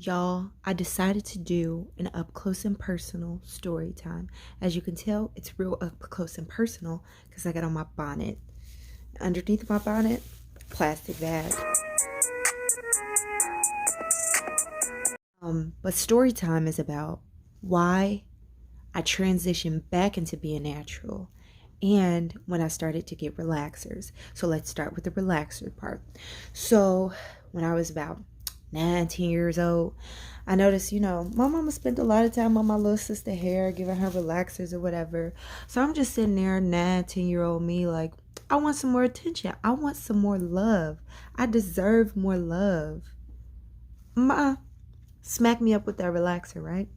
Y'all, I decided to do an up close and personal story time. As you can tell, it's real up close and personal because I got on my bonnet. Underneath my bonnet, plastic bag. But story time is about why I transitioned back into being natural and when I started to get relaxers. So let's start with the relaxer part. So when I was about 19 years old, I noticed, my mama spent a lot of time on my little sister hair, giving her relaxers or whatever. So I'm just sitting there, 19-year-old me, like, I want some more attention. I want some more love. I deserve more love. Ma, smack me up with that relaxer, right?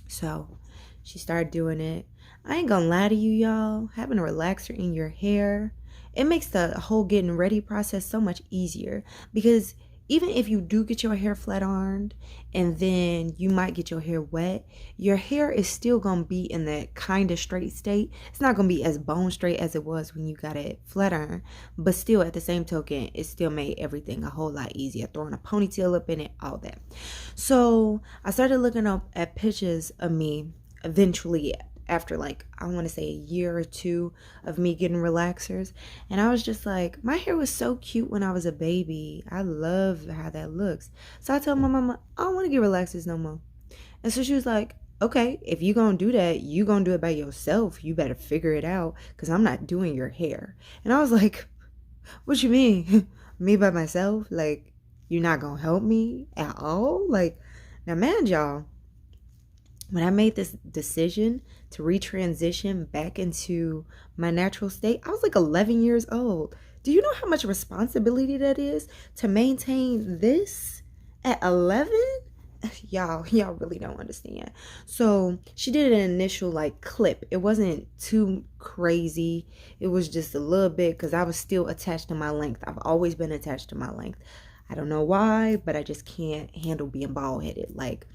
So she started doing it. I ain't gonna lie to you, y'all. Having a relaxer in your hair, it makes the whole getting ready process so much easier because even if you do get your hair flat ironed and then you might get your hair wet, your hair is still gonna be in that kind of straight state. It's not gonna be as bone straight as it was when you got it flat ironed, but still at the same token, it still made everything a whole lot easier. Throwing a ponytail up in it, all that. So I started looking up at pictures of me eventually after, like, I want to say a year or two of me getting relaxers, and I was just like, my hair was so cute when I was a baby. I love how that looks. So I told my mama, I don't want to get relaxers no more. And so she was like, okay, if you gonna do that, you gonna do it by yourself. You better figure it out because I'm not doing your hair. And I was like, what you mean? Me by myself? Like, you're not gonna help me at all? Like, now man, y'all, when I made this decision to retransition back into my natural state, I was like 11 years old. Do you know how much responsibility that is to maintain this at 11? Y'all really don't understand. So she did an initial like clip. It wasn't too crazy. It was just a little bit because I was still attached to my length. I've always been attached to my length. I don't know why, but I just can't handle being bald headed. Like,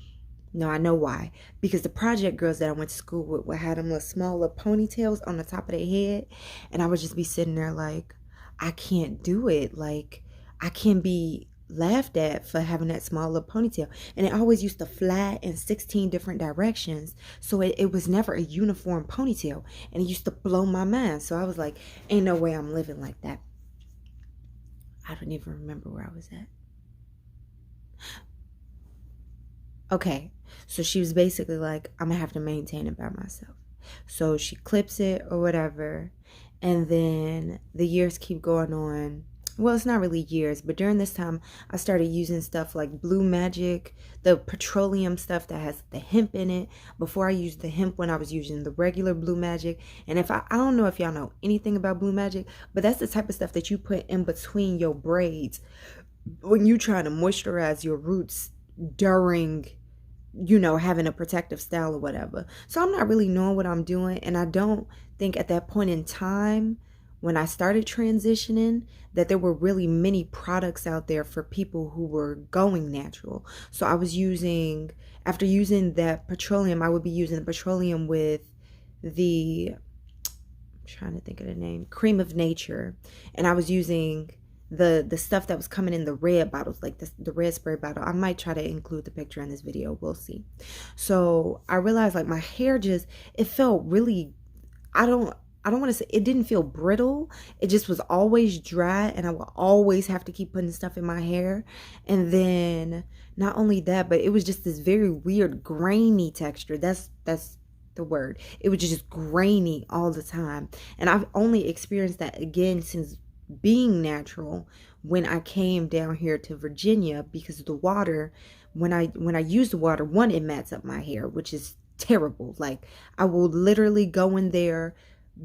no, I know why. Because the project girls that I went to school with had them little small little ponytails on the top of their head. And I would just be sitting there like, I can't do it. Like, I can't be laughed at for having that small little ponytail. And it always used to fly in 16 different directions. So it was never a uniform ponytail. And it used to blow my mind. So I was like, ain't no way I'm living like that. I don't even remember where I was at. Okay, so she was basically like, I'm gonna have to maintain it by myself. So she clips it or whatever, and then the years keep going on. Well, it's not really years, but during this time, I started using stuff like Blue Magic, the petroleum stuff that has the hemp in it. Before I used the hemp when I was using the regular Blue Magic. And if I don't know if y'all know anything about Blue Magic, but that's the type of stuff that you put in between your braids when you trying to moisturize your roots during having a protective style or whatever. So I'm not really knowing what I'm doing. And I don't think at that point in time, when I started transitioning, that there were really many products out there for people who were going natural. So I was after using that petroleum, I would be using the petroleum with I'm trying to think of the name, Cream of Nature. And I was using the stuff that was coming in the red bottles, like the red spray bottle. I might try to include the picture in this video. We'll see. So I realized like my hair it felt really, I don't want to say it didn't feel brittle. It just was always dry, and I would always have to keep putting stuff in my hair. And then not only that, but it was just this very weird grainy texture. That's the word. It was just grainy all the time. And I've only experienced that again since being natural when I came down here to Virginia, because of the water. When I use the water, one, it mats up my hair, which is terrible. Like, I will literally go in there,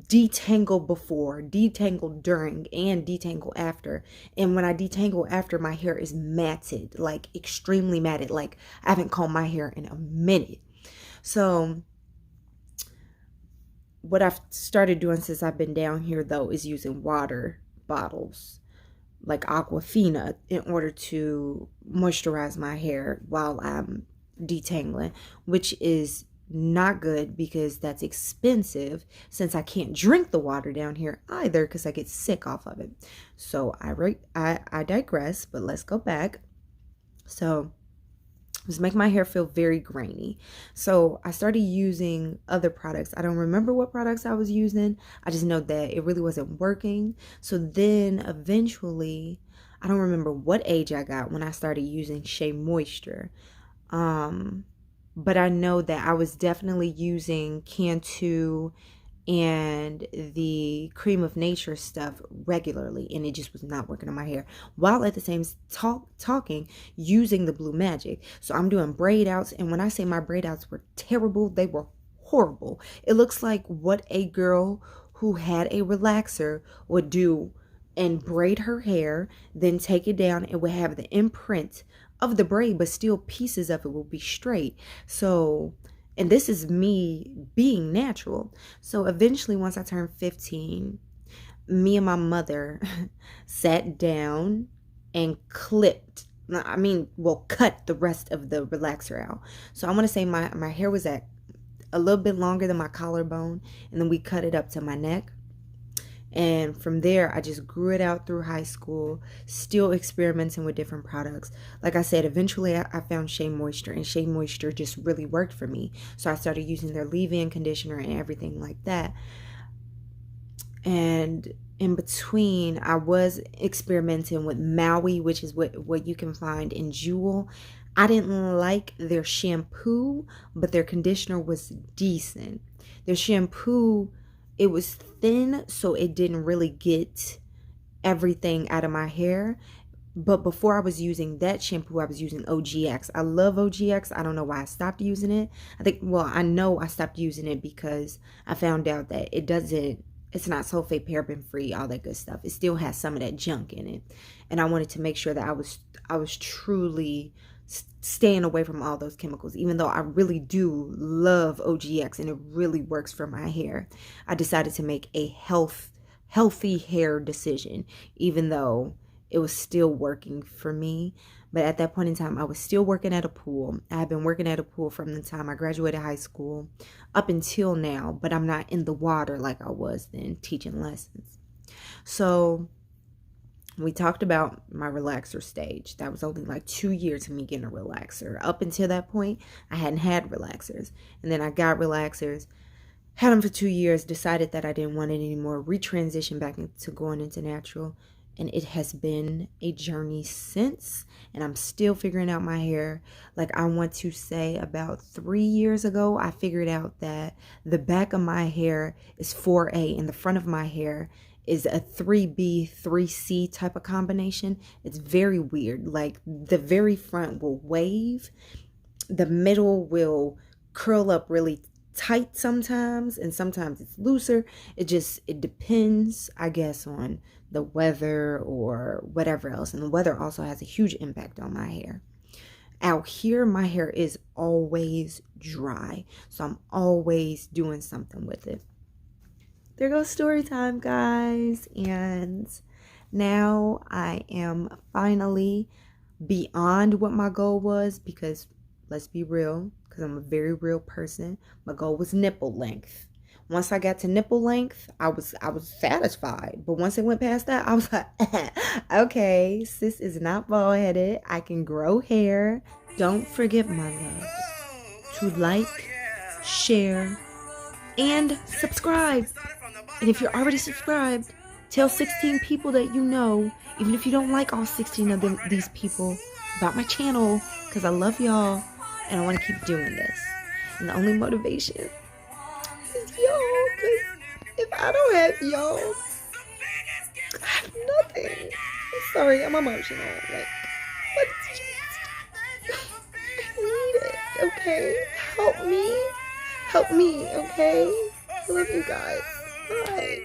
detangle before, detangle during, and detangle after. And when I detangle after, my hair is matted, like extremely matted. Like, I haven't combed my hair in a minute. So what I've started doing since I've been down here, though, is using water bottles like Aquafina in order to moisturize my hair while I'm detangling, which is not good because that's expensive, since I can't drink the water down here either because I get sick off of it. So I digress, but let's go back. So was making my hair feel very grainy. So I started using other products. I don't remember what products I was using. I just know that it really wasn't working. So then eventually, I don't remember what age I got when I started using Shea Moisture. But I know that I was definitely using Cantu and the Cream of Nature stuff regularly, and it just was not working on my hair, while at the same talking using the Blue Magic. So I'm doing braid outs, and when I say my braid outs were terrible, they were horrible. It looks like what a girl who had a relaxer would do, and braid her hair, then take it down. It would have the imprint of the braid, but still pieces of it will be straight. So, and this is me being natural. So eventually, once I turned 15, me and my mother sat down and cut the rest of the relaxer out. So I want to say my hair was at a little bit longer than my collarbone, and then we cut it up to my neck. And from there, I just grew it out through high school, still experimenting with different products. Like I said, eventually I found Shea Moisture, and Shea Moisture just really worked for me. So I started using their leave-in conditioner and everything like that. And in between, I was experimenting with Maui, which is what you can find in Jewel. I didn't like their shampoo, but their conditioner was decent. Their shampoo, it was thin, so it didn't really get everything out of my hair. But before I was using that shampoo, I was using OGX. I love OGX. I don't know why I stopped using it. I know I stopped using it because I found out that it's not sulfate, paraben free, all that good stuff. It still has some of that junk in it. And I wanted to make sure that I was truly staying away from all those chemicals, even though I really do love OGX and it really works for my hair. I decided to make a healthy hair decision, even though it was still working for me. But at that point in time, I was still working at a pool. I had been working at a pool from the time I graduated high school up until now, but I'm not in the water like I was then, teaching lessons. So we talked about my relaxer stage. That was only like 2 years of me getting a relaxer. Up until that point, I hadn't had relaxers. And then I got relaxers, had them for 2 years, decided that I didn't want it anymore, retransitioned back into going into natural. And it has been a journey since, and I'm still figuring out my hair. Like, I want to say about 3 years ago, I figured out that the back of my hair is 4A and the front of my hair is a 3B, 3C type of combination. It's very weird. Like, the very front will wave, the middle will curl up really tight sometimes, and sometimes it's looser. It depends, I guess, on the weather or whatever else. And the weather also has a huge impact on my hair. Out here, my hair is always dry, so I'm always doing something with it. There goes story time, guys. And now I am finally beyond what my goal was, because let's be real, because I'm a very real person. My goal was nipple length. Once I got to nipple length, I was satisfied. But once it went past that, I was like, okay, sis is not bald headed. I can grow hair. Don't forget, my loves, to like, share, and subscribe. And if you're already subscribed, tell 16 people that you know, even if you don't like all 16 of these people, about my channel, because I love y'all and I want to keep doing this. And the only motivation is y'all, because if I don't have y'all, I have nothing. I'm sorry, I'm emotional. Like, what's I need it, okay? Help me, okay? I love you guys. Bye.